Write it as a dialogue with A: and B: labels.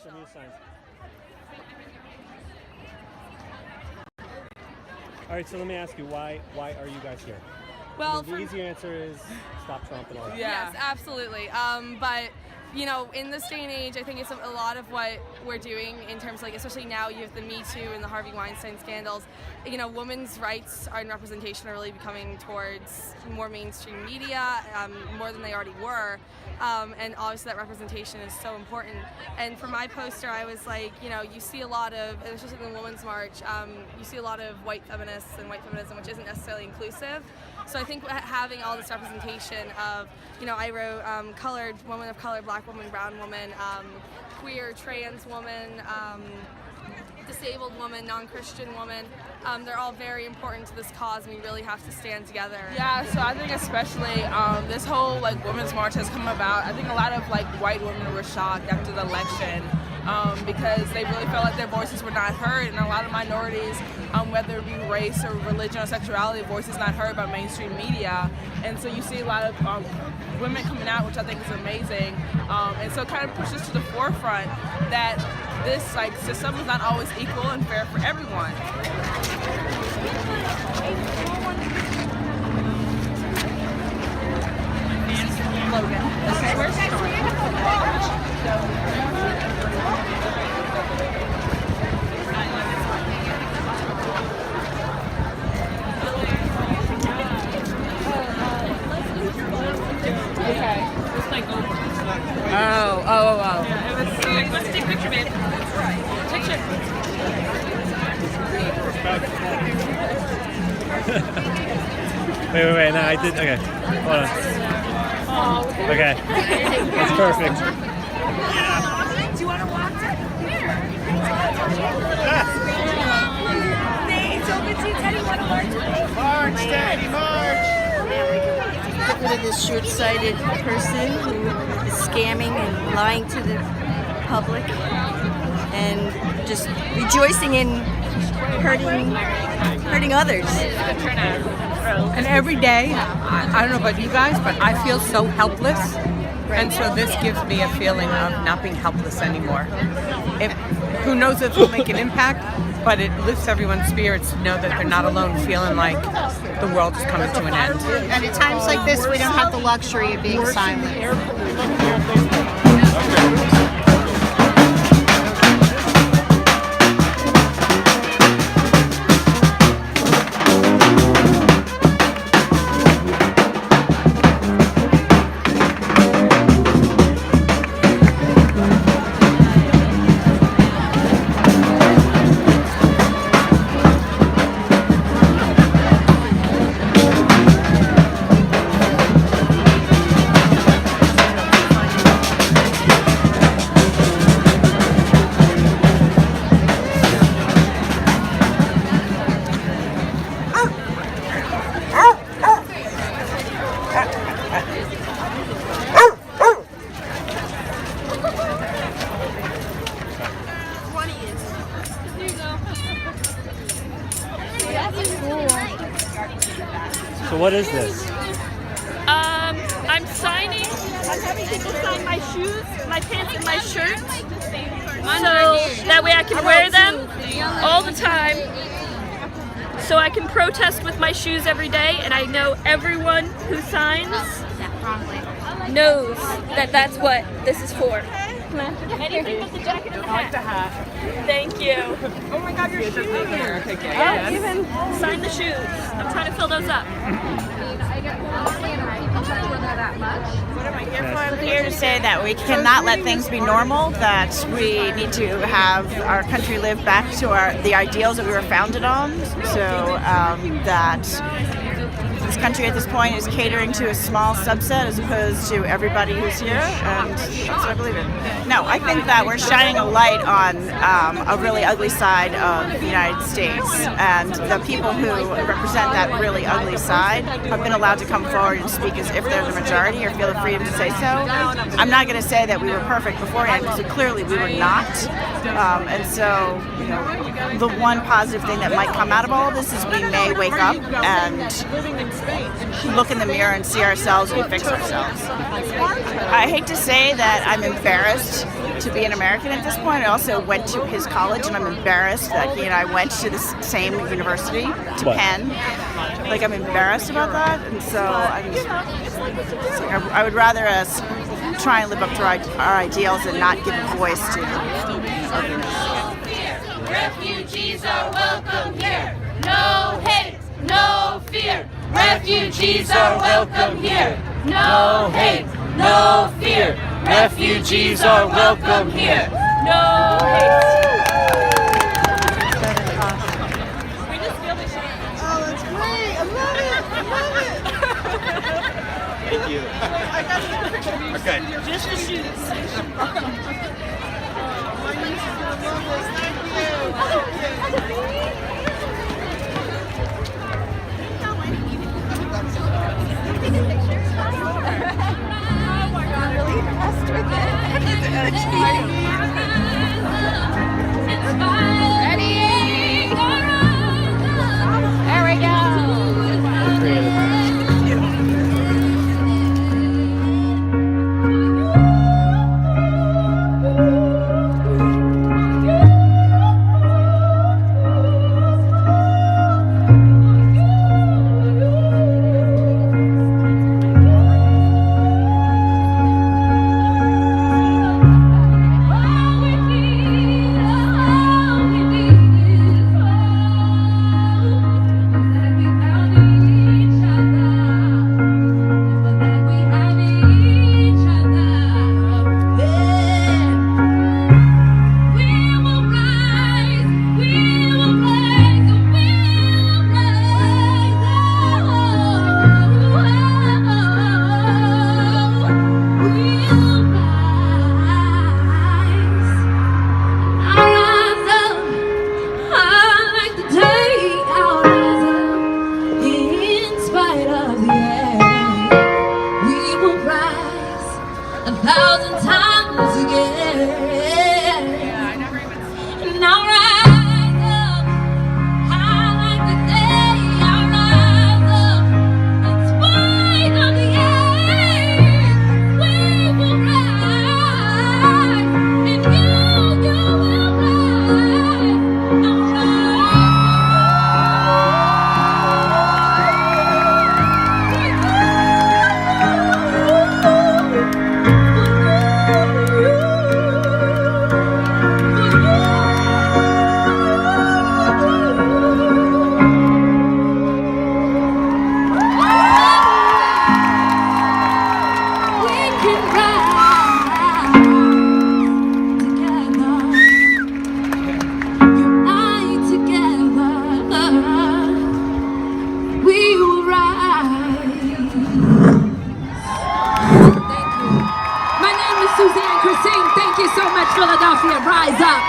A: social news signs. All right, so let me ask you, why are you guys here?
B: Well,
A: the easy answer is stop Trump and all that.
B: Yes, absolutely. But you know, in this day and age, I think it's a lot of what we're doing in terms of, like, especially now you have the Me Too and the Harvey Weinstein scandals. You know, women's rights and representation are really becoming towards more mainstream media, more than they already were. And obviously that representation is so important. And for my poster, I was like, you know, you see a lot of, especially in the Women's March, you see a lot of white feminists and white feminism, which isn't necessarily inclusive. So I think having all this representation of, you know, I wrote colored, woman of color, black woman, brown woman, queer, trans woman, disabled woman, non-Christian woman. They're all very important to this cause, and we really have to stand together.
C: Yeah, so I think especially this whole like Women's March has come about. I think a lot of like white women were shocked after the election because they really felt like their voices were not heard, and a lot of minorities, whether it be race or religion or sexuality, voices not heard by mainstream media. And so you see a lot of women coming out, which I think is amazing. And so it kind of pushes to the forefront that this like system is not always equal and fair for everyone. Logan. Okay. Where's okay. It's like over. Oh. Yeah, let's take a picture, babe. That's right. Picture.
A: Wait. No, I did. Okay. Hold on. Okay. That's perfect.
D: Do you want to walk to here? Thanks. So good to see Teddy. Want to march?
E: March, Teddy, march!
F: Get rid of this short-sighted person who is scamming and lying to the public and just rejoicing in hurting others.
G: And every day, I don't know about you guys, but I feel so helpless. And so this gives me a feeling of not being helpless anymore. Who knows if it'll make an impact, but it lifts everyone's spirits to know that they're not alone, feeling like the world is coming to an end.
E: And at times like this, we don't have the luxury of being silent.
A: So what is this?
H: I'm having people sign my shoes, my pants, and my shirt, so that way I can wear them all the time, so I can protest with my shoes every day, and I know everyone who signs knows that that's what this is for. Anything but the jacket and the hat. I like the hat. Thank you.
C: Oh my God, your shoes!
H: Yeah, even sign the shoes. I'm trying to fill those up.
E: I'm here to say that we cannot let things be normal, that we need to have our country live back to the ideals that we were founded on, so that this country at this point is catering to a small subset as opposed to everybody who's here, and that's what I believe in. No, I think that we're shining a light on a really ugly side of the United States, and the people who represent that really ugly side have been allowed to come forward and speak as if they're the majority or feel the freedom to say so. I'm not going to say that we were perfect beforehand, because clearly we were not, and so, you know, the one positive thing that might come out of all of this is we may wake up and look in the mirror and see ourselves and fix ourselves. I hate to say that I'm embarrassed to be an American at this point. I also went to his college, and I'm embarrassed that he and I went to the same university, to Penn. Like, I'm embarrassed about that, and so I would rather us try and live up to our ideals and not give a voice to ugliness.
I: Refugees are welcome here. No hate, no fear. Refugees are welcome here. No hate, no fear. Refugees are welcome here. No hate.
F: Oh, that's great. I love it. I love it.
A: Thank you. Okay.
H: Just the shoes.
I: Suzanne Christine, thank you so much, Philadelphia. Rise up.